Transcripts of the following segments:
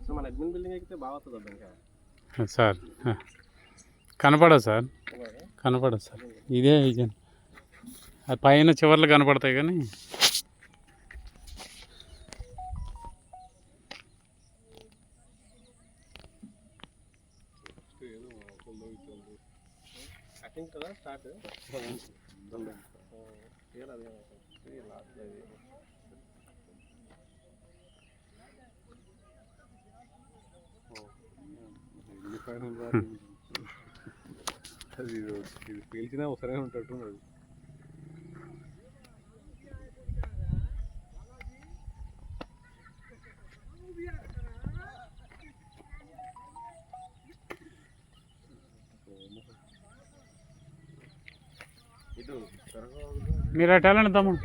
So మన admin building ఎక్కితే బాగా వస్తుంది ఇంకా సార్. కనపడదు సార్, కనపడదు సార్. ఇదే అది పైన చివర్లు కనపడతాయి కానీ కదా స్టార్ట్ ఇది పీల్చినా ఒకసారి ఉంటున్నాడు. మీరు అటు వెళ్ళండి తమ్ముడు.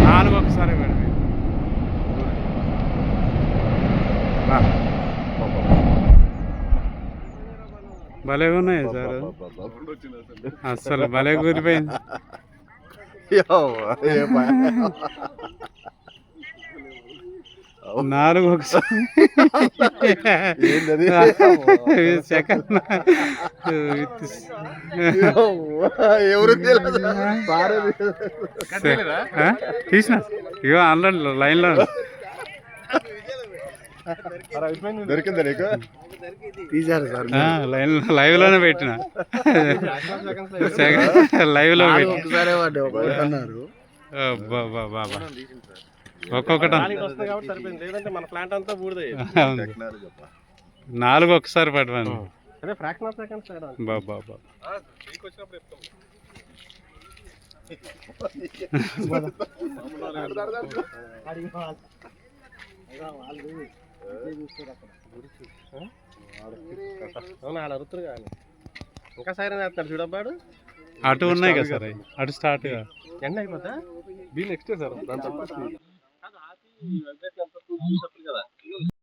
నాలుగు ఒకసారి పెడితే భలే ఉన్నాయి సార్. అసలు భలే కూలిపోయింది. నాలుగు ఒకసారి సెకండ్ తీసిన ఇగో ఆన్లైన్ లైన్లో దొరికిందా నీకు? తీసారు సార్, లైవ్ లోనే పెట్టిన, లైవ్ లో అన్నారు. ఒక్కొక్కటి నాలుగు ఒకసారి పడవాను. బాబా అడుగుతారు కానీ ఇంకా సైరన్ వేస్తున్నాడు చూడబ్బాడు. అటు ఉన్నాయి కదా సార్, అటు స్టార్ట్ ఎండ అయిపోతా. దీని నెక్స్ట్ సార్ దాని తప్ప కదా.